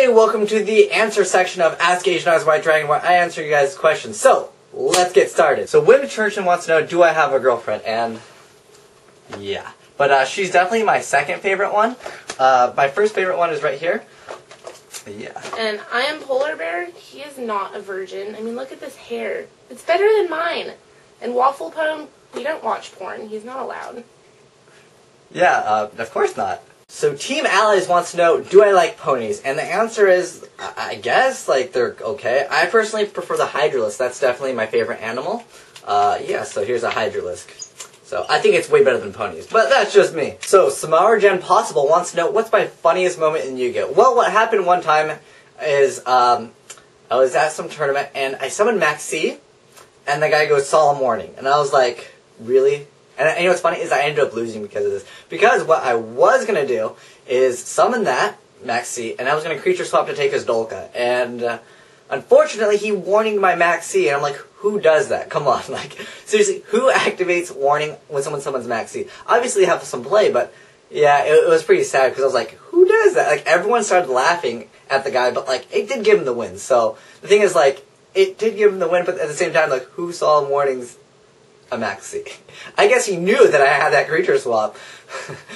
Hey, welcome to the answer section of Ask Asian Eyes White Dragon, where I answer you guys' questions. So, let's get started. So, Wim Churchin wants to know, do I have a girlfriend? And, yeah. But she's definitely my second favorite one. My first favorite one is right here. Yeah. And I am Polar Bear. He is not a virgin. I mean, look at this hair. It's better than mine. And Waffle Pone, we don't watch porn. He's not allowed. Yeah, of course not. So Team Allies wants to know, do I like ponies? And the answer is, I guess, like, they're okay. I personally prefer the Hydralisk. That's definitely my favorite animal. Yeah, so here's a Hydralisk. So I think it's way better than ponies, but that's just me. So Samara Jen Possible wants to know, what's my funniest moment in Yu-Gi-Oh? Well, what happened one time is, I was at some tournament, and I summoned Max C, and the guy goes, Solemn Warning. And I was like, really? And you know what's funny is I ended up losing because of this. Because what I was going to do is summon that, Max C, and I was going to creature swap to take his Dolka. And unfortunately, he warned my Max C, and I'm like, who does that? Come on, like, seriously, who activates warning when someone summons Max C? Obviously, you have some play, but yeah, it was pretty sad because I was like, who does that? Like, everyone started laughing at the guy, but like, it did give him the win. So the thing is, like, it did give him the win, but at the same time, like, who saw warnings? A Max C. I guess he knew that I had that creature swap.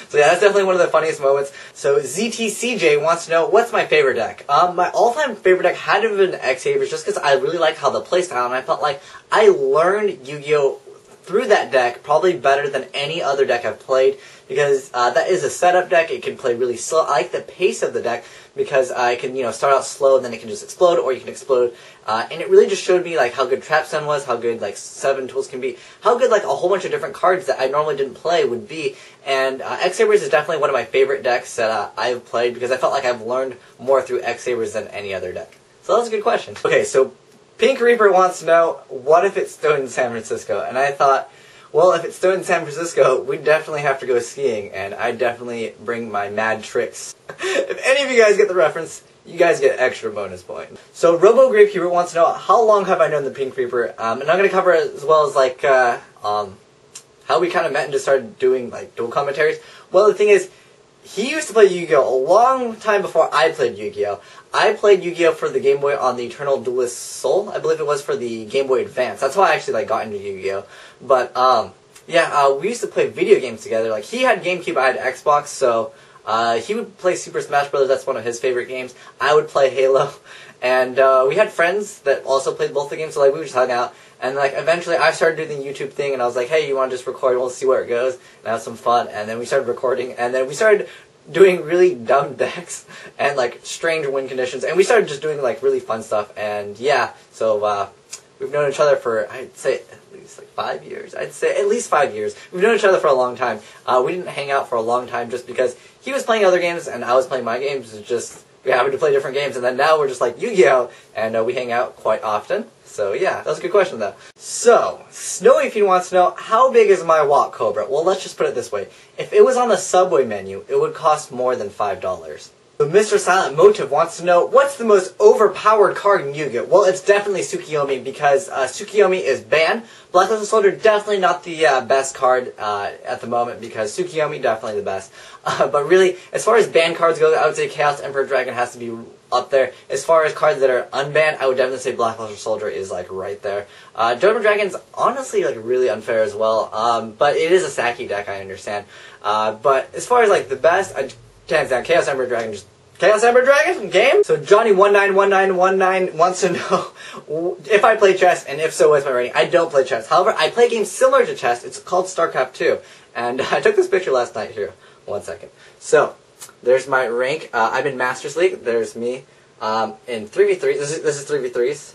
So yeah, that's definitely one of the funniest moments. So ZTCJ wants to know, what's my favorite deck? My all-time favorite deck had to have been X-Sabers, just because I really like how the playstyle, and I felt like I learned Yu-Gi-Oh! Through that deck probably better than any other deck I've played, because that is a setup deck. It can play really slow. I like the pace of the deck because I can, start out slow and then it can just explode, or you can explode. And it really just showed me like how good Trap Stun was, how good like 7 tools can be, how good like a whole bunch of different cards that I normally didn't play would be. And X-Sabers is definitely one of my favorite decks that I've played, because I felt like I've learned more through X-Sabers than any other deck. So that was a good question. Okay, so Pink Reaper wants to know, what if it's snowed in San Francisco? And I thought, well, if it's snowed in San Francisco, we definitely have to go skiing, and I definitely bring my mad tricks. If any of you guys get the reference, you guys get extra bonus point. So Robo Grape Hubert wants to know, how long have I known the Pink Reaper? And I'm going to cover it as well as like how we kind of met and just started doing like dual commentaries. Well, the thing is, he used to play Yu-Gi-Oh! A long time before I played Yu-Gi-Oh! I played Yu-Gi-Oh! For the Game Boy on the Eternal Duelist Soul. I believe it was for the Game Boy Advance. That's why I actually like got into Yu-Gi-Oh! But yeah, we used to play video games together. Like, he had GameCube, I had Xbox, so he would play Super Smash Bros. That's one of his favorite games. I would play Halo. And we had friends that also played both the games, so like we would just hang out. And like eventually I started doing the YouTube thing, and I was like, hey, you want to just record? We'll see where it goes and have some fun. And then we started recording, and then we started doing really dumb decks and like strange win conditions, and we started just doing like really fun stuff. And yeah, so we've known each other for, I'd say, at least like 5 years. I'd say at least 5 years. We've known each other for a long time. We didn't hang out for a long time just because he was playing other games and I was playing my games. It's just, we happened to play different games, and then now we're just like Yu-Gi-Oh! And we hang out quite often. So yeah, that was a good question though. So, Snowy Fiend wants to know, how big is my Watt Cobra? Well, let's just put it this way. If it was on the Subway menu, it would cost more than $5. So Mr. Silent Motive wants to know, what's the most overpowered card in Yu-Gi-Oh? Well, it's definitely Tsukiyomi, because Tsukiyomi is banned. Blacklisted Soldier, definitely not the best card at the moment, because Tsukiyomi, definitely the best. But really, as far as banned cards go, I would say Chaos Emperor Dragon has to be up there. As far as cards that are unbanned, I would definitely say Blackluster Soldier is like right there. Dodo Dragon's honestly like really unfair as well, but it is a Saki deck, I understand. But as far as like the best, hands down, Chaos Emperor Dragon, just Chaos Emperor Dragon game. So Johnny191919 wants to know if I play chess, and if so, what's my rating? I don't play chess. However, I play games similar to chess. It's called StarCraft 2, and I took this picture last night. Here, 1 second. So there's my rank. I'm in Masters League. There's me in 3v3. This is 3v3s,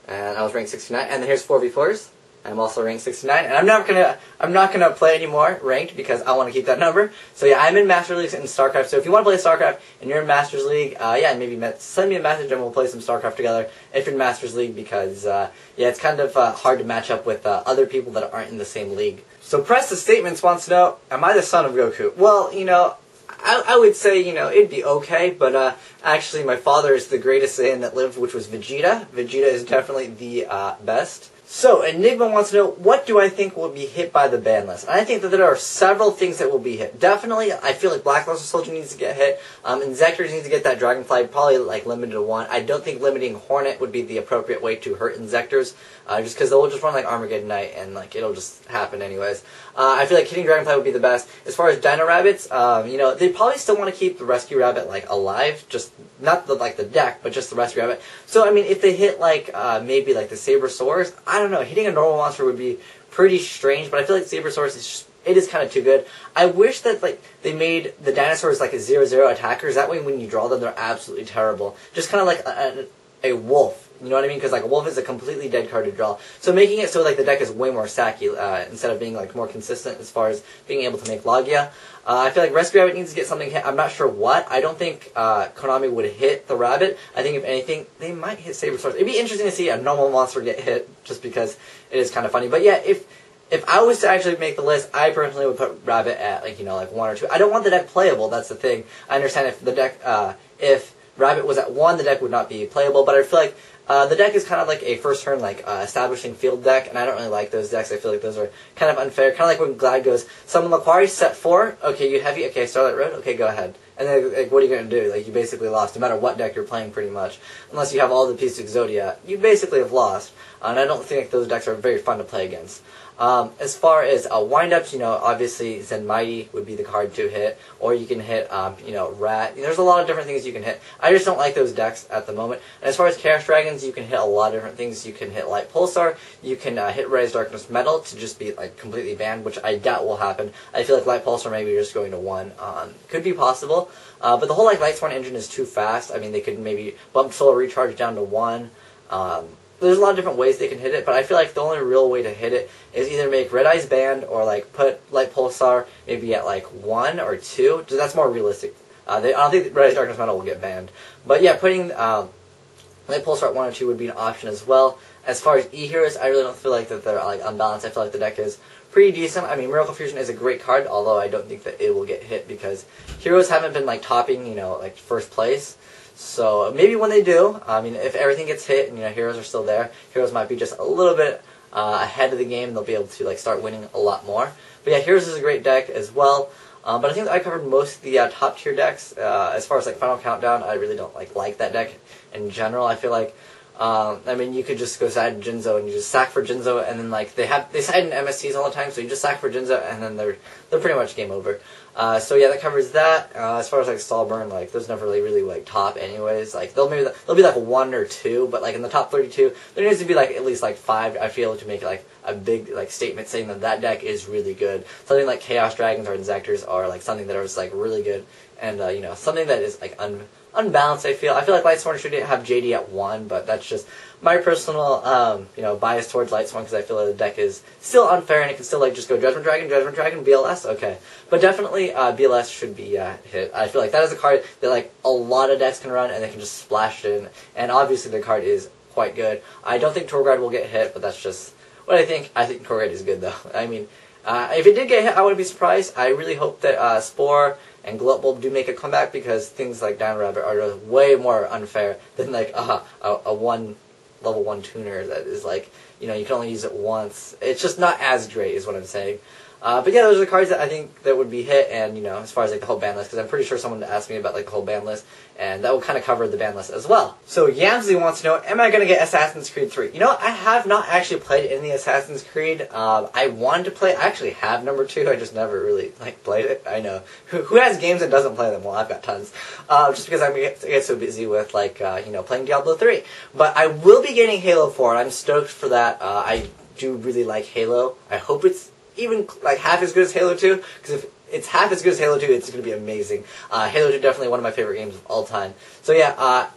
and I was ranked 69. And then here's 4v4s. I'm also ranked 69, and I'm not gonna play anymore ranked because I want to keep that number. So yeah, I'm in Masters League in StarCraft. So if you want to play StarCraft and you're in Masters League, yeah, maybe send me a message and we'll play some StarCraft together. If you're in Masters League, because yeah, it's kind of hard to match up with other people that aren't in the same league. So Press the Statements wants to know, am I the son of Goku? Well, I would say, it'd be okay, but actually my father is the greatest Saiyan that lived, which was Vegeta. Vegeta is definitely the best. So, Enigma wants to know, what do I think will be hit by the ban list? And I think that there are several things that will be hit. Definitely, I feel like Blackluster Soldier needs to get hit. Inzektor's needs to get that Dragonfly, probably like limited to 1. I don't think limiting Hornet would be the appropriate way to hurt Inzektors, just because they'll just run like Armageddon Knight, and like it'll just happen anyways. I feel like hitting Dragonfly would be the best. As far as Dino Rabbits, they probably still want to keep the Rescue Rabbit like alive, just not the deck, but just the Rescue Rabbit. So I mean, if they hit like maybe like the Sabersaurs, I don't know. Hitting a normal monster would be pretty strange, but I feel like Sabersaurs is kind of too good. I wish that like they made the dinosaurs like a 0/0 attackers. That way, when you draw them, they're absolutely terrible. Just kind of like a wolf. You know what I mean? Because like a wolf is a completely dead card to draw. So making it so like the deck is way more sacky instead of being like more consistent as far as being able to make Logia. I feel like Rescue Rabbit needs to get something hit. I'm not sure what. I don't think Konami would hit the rabbit. I think if anything, they might hit Sabersaurs. It'd be interesting to see a normal monster get hit just because it is kind of funny. But yeah, if I was to actually make the list, I personally would put Rabbit at like 1 or 2. I don't want the deck playable. That's the thing. I understand if the deck if Rabbit was at 1, the deck would not be playable. But I feel like the deck is kind of like a first turn, establishing field deck, and I don't really like those decks. I feel like those are kind of unfair. Kind of like when Glad goes, summon Laquari, set 4, okay, you heavy, okay, Starlight Road, okay, go ahead. And then, like, what are you going to do? Like, you basically lost, no matter what deck you're playing, pretty much. Unless you have all the pieces of Exodia, you basically have lost. And I don't think those decks are very fun to play against. As far as wind-ups, obviously Zen Mighty would be the card to hit, or you can hit, Rat. There's a lot of different things you can hit. I just don't like those decks at the moment. And as far as Chaos Dragons, you can hit a lot of different things. You can hit Light Pulsar, you can hit Rise Darkness Metal to just be like completely banned, which I doubt will happen. I feel like Light Pulsar maybe just going to 1 could be possible. But the whole like Lightsworn engine is too fast. I mean, they could maybe bump Solar Recharge down to 1. There's a lot of different ways they can hit it, but I feel like the only real way to hit it is either make Red Eyes banned or like put Light Pulsar maybe at like 1 or 2. So that's more realistic. I don't think Red Eyes Darkness Metal will get banned. But yeah, putting Light Pulsar at 1 or 2 would be an option as well. As far as E-Heroes, I really don't feel like that they're like unbalanced. I feel like the deck is pretty decent. I mean, Miracle Fusion is a great card, although I don't think that it will get hit because Heroes haven't been like topping, like first place. So maybe when they do, I mean, if everything gets hit and Heroes are still there, Heroes might be just a little bit ahead of the game. They'll be able to like start winning a lot more. But yeah, Heroes is a great deck as well. But I think that I covered most of the top tier decks. As far as like Final Countdown, I really don't like that deck in general. I feel like I mean, you could just go side Jinzo and you just sack for Jinzo, and then like they side in MSTs all the time, so you just sack for Jinzo, and then they're pretty much game over. So yeah, that covers that. As far as like Stallburn, like those never really like top anyways. Like they'll be like 1 or 2, but like in the top 32, there needs to be like at least like 5. I feel to make like a big like statement saying that deck is really good. Something like Chaos Dragons or Inzektors are like something that is like really good, and something that is like unbalanced. I feel like Lightsworn should have JD at 1, but that's just my personal bias towards Lightsworn because I feel like the deck is still unfair and it can still like just go Judgment Dragon, BLS, okay. But definitely BLS should be hit. I feel like that is a card that like a lot of decks can run and they can just splash it in, and obviously the card is quite good. I don't think Torguard will get hit, but that's just what I think. I think Torguard is good though. I mean, if it did get hit, I wouldn't be surprised. I really hope that Spore and Glutbulb do make a comeback because things like Dino Rabbit are way more unfair than like a level 1 tuner that is like, you can only use it once. It's just not as great is what I'm saying. But yeah, those are the cards that I think that would be hit, and as far as like the whole ban list, because I'm pretty sure someone asked me about like the whole ban list, and that will kind of cover the ban list as well. So Yamsley wants to know, am I going to get Assassin's Creed 3? I have not actually played any Assassin's Creed. I wanted to play. I actually have number 2. I just never really like played it. I know who has games and doesn't play them. Well, I've got tons. Just because I get so busy with like playing Diablo 3. But I will be getting Halo 4, and I'm stoked for that. I do really like Halo. I hope it's even like half as good as Halo 2, because if it's half as good as Halo 2, it's going to be amazing. Halo 2 definitely one of my favorite games of all time. So yeah,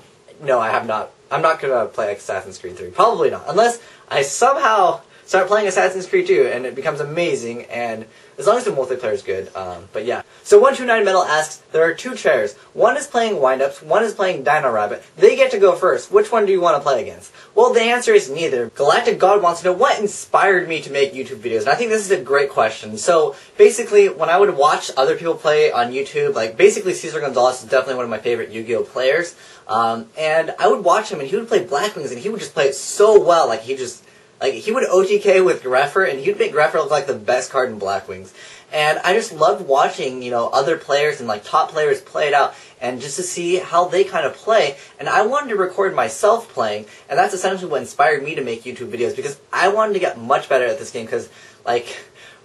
no, I have not. I'm not going to play Assassin's Creed 3. Probably not. Unless I somehow start playing Assassin's Creed 2 and it becomes amazing, and as long as the multiplayer is good. But yeah. So 129 Metal asks, there are 2 chairs. One is playing Windups, one is playing Dino Rabbit. They get to go first. Which one do you want to play against? Well, the answer is neither. Galactic God wants to know what inspired me to make YouTube videos. And I think this is a great question. So basically, when I would watch other people play on YouTube, like basically Cesar Gonzalez is definitely one of my favorite Yu-Gi-Oh players. And I would watch him and he would play Blackwings and he would just play it so well. Like he just Like, he would OTK with Greffer, and he'd make Greffer look like the best card in Black Wings. And I just loved watching, you know, other players and, like, top players play it out, and just to see how they kind of play. And I wanted to record myself playing, and that's essentially what inspired me to make YouTube videos, because I wanted to get much better at this game, because, like,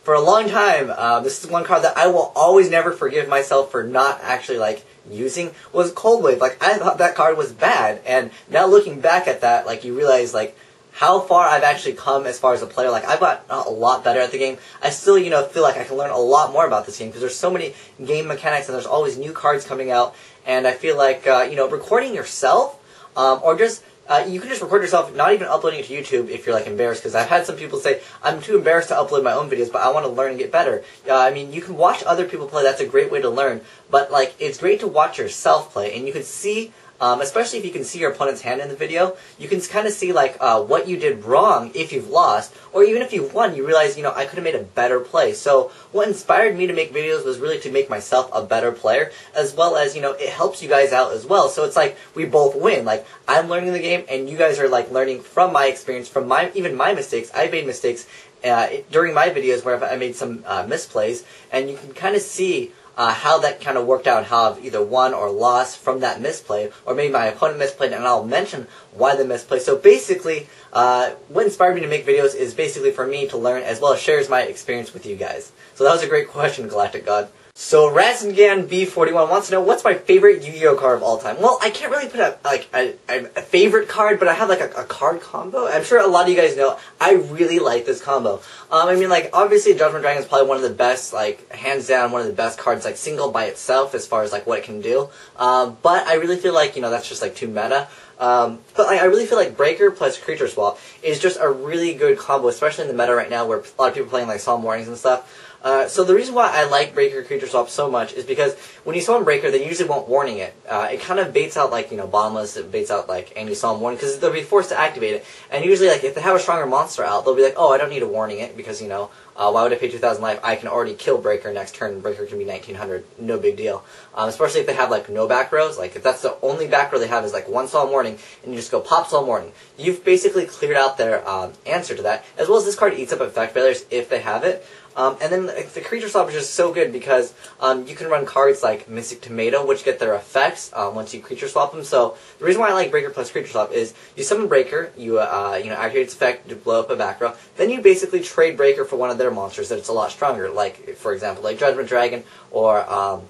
for a long time, this is one card that I will always never forgive myself for not actually, like, using, was Cold Wave. Like, I thought that card was bad, and now looking back at that, like, you realize, like, how far I've actually come as far as a player. Like, I've got a lot better at the game. I still, you know, feel like I can learn a lot more about this game, because there's so many game mechanics, and there's always new cards coming out, and I feel like, you know, recording yourself, or just, you can just record yourself, not even uploading it to YouTube if you're, like, embarrassed, because I've had some people say, I'm too embarrassed to upload my own videos, but I want to learn and get better. I mean, you can watch other people play, that's a great way to learn, but, like, it's great to watch yourself play, and you can see, especially if you can see your opponent's hand in the video, you can kind of see, like, what you did wrong if you've lost, or even if you've won, you realize, you know, I could have made a better play. So what inspired me to make videos was really to make myself a better player, as well as, you know, it helps you guys out as well. So it's like, we both win. Like, I'm learning the game, and you guys are, like, learning from my experience, from even my mistakes. I made mistakes during my videos where I made some misplays, and you can kind of see how that kind of worked out, how I've either won or lost from that misplay, or maybe my opponent misplayed, and I'll mention why they misplayed. So basically, what inspired me to make videos is basically for me to learn, as well as shares my experience with you guys. So that was a great question, Galactic God. So Rasengan B41 wants to know, what's my favorite Yu-Gi-Oh card of all time? Well, I can't really put a favorite card, but I have like a card combo. I'm sure a lot of you guys know, I really like this combo. I mean, like, obviously Judgment Dragon is probably one of the best, like, hands down, one of the best cards, like, single by itself as far as, like, what it can do. But I really feel like, you know, that's just, like, too meta. But like, I really feel like Breaker plus Creature Swap is just a really good combo, especially in the meta right now where a lot of people are playing, like, Solemn Warnings and stuff. So the reason why I like Breaker Creature Swap so much is because when you summon Breaker, they usually won't warning it. It kind of baits out, like, you know, Bottomless, it baits out, like, any Solemn Warning, because they'll be forced to activate it. And usually, like, if they have a stronger monster out, they'll be like, oh, I don't need a warning it, because, you know, why would I pay 2,000 life? I can already kill Breaker next turn, and Breaker can be 1,900, no big deal. Especially if they have, like, no back rows. Like, if that's the only back row they have is, like, one Solemn Warning, and you just go pop Solemn Warning. You've basically cleared out their answer to that, as well as this card eats up effect failures if they have it. And then the Creature Swap is just so good because you can run cards like Mystic Tomato, which get their effects once you Creature Swap them. So the reason why I like Breaker plus Creature Swap is you summon Breaker, you activate its effect to blow up a back row, then you basically trade Breaker for one of their monsters that's a lot stronger, like, for example, like Judgment Dragon, or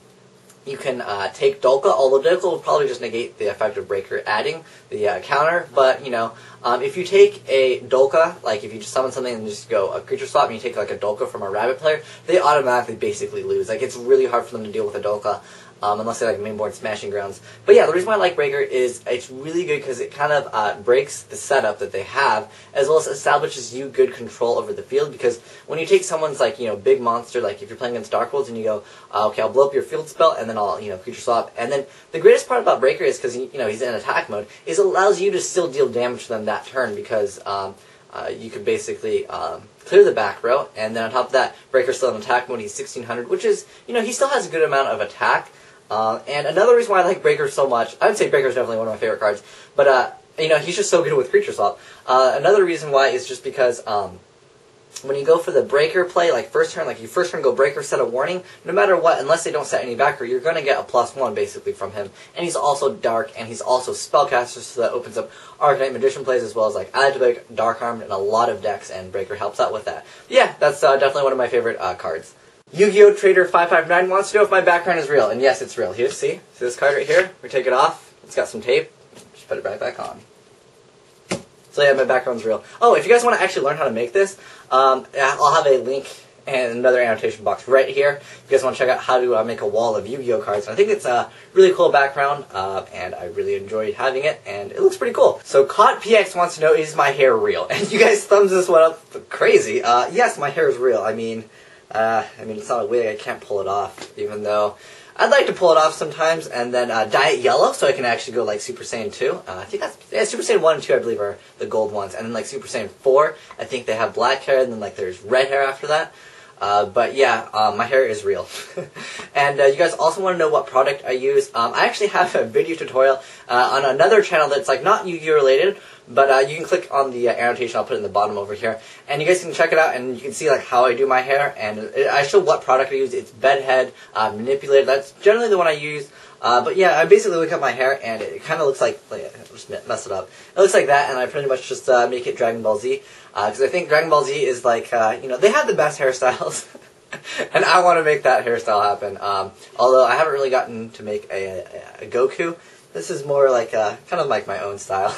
you can take Dolka, although Dolka will probably just negate the effect of Breaker adding the counter, but, you know, if you take a Dolka, like if you just summon something and just go a Creature Swap and you take like a Dolka from a Rabbit player, they automatically basically lose. Like, it's really hard for them to deal with a Dolka, unless they like mainboard Smashing Grounds. But yeah, the reason why I like Breaker is it's really good because it kind of breaks the setup that they have, as well as establishes you good control over the field, because when you take someone's, like, you know, big monster, like if you're playing against Dark Worlds and you go, okay, I'll blow up your field spell, and then I'll, you know, Creature Swap, and then the greatest part about Breaker is, because, you know, he's in attack mode, is it allows you to still deal damage to them that turn, because you could basically clear the back row, and then on top of that, Breaker's still in attack mode, he's 1600, which is, you know, he still has a good amount of attack. And another reason why I like Breaker so much, I would say Breaker is definitely one of my favorite cards, but, you know, he's just so good with Creature Swap. Another reason why is just because, when you go for the Breaker play, like first turn, like you first turn go Breaker, set a warning, no matter what, unless they don't set any backer, you're going to get a +1 basically from him. And he's also dark, and he's also Spellcaster, so that opens up Arcanite Magician plays, as well as like Adjuvate, Dark Armed, and a lot of decks, and Breaker helps out with that. Yeah, that's definitely one of my favorite cards. Yu-Gi-Oh! Trader 559 wants to know if my background is real, and yes, it's real. Here, see this card right here? We take it off, it's got some tape, just put it right back on. So yeah, my background's real. Oh, if you guys want to actually learn how to make this, I'll have a link and another annotation box right here. If you guys want to check out how to make a wall of Yu-Gi-Oh! Cards. I think it's a really cool background, and I really enjoyed having it, and it looks pretty cool. So Caught PX wants to know, is my hair real? And you guys thumbs this one up crazy. Yes, my hair is real. I mean, it's not a wig, I can't pull it off, even though I'd like to pull it off sometimes, and then dye it yellow so I can actually go like Super Saiyan 2. I think that's, yeah, Super Saiyan 1 and 2 I believe are the gold ones, and then like Super Saiyan 4, I think they have black hair, and then like there's red hair after that. But yeah, my hair is real. And you guys also want to know what product I use. I actually have a video tutorial on another channel that's like not Yu-Gi-Oh related, but you can click on the annotation. I'll put it in the bottom over here, and you guys can check it out, and you can see like how I do my hair, and I show what product I use. It's Bedhead Manipulator. That's generally the one I use. But yeah, I basically look at my hair, and it kind of looks like I'll just mess it up. It looks like that, and I pretty much just make it Dragon Ball Z, because I think Dragon Ball Z is like, you know, they have the best hairstyles, and I want to make that hairstyle happen. Although I haven't really gotten to make a Goku. This is more like kind of like my own style.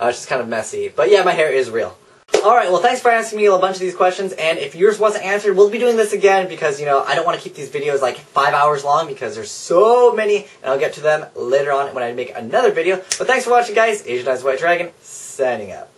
It's just kind of messy. But yeah, my hair is real. Alright, well thanks for asking me a bunch of these questions, and if yours wasn't answered, we'll be doing this again because, you know, I don't want to keep these videos like 5 hours long because there's so many, and I'll get to them later on when I make another video. But thanks for watching, guys. Asian Eyes White Dragon, signing out.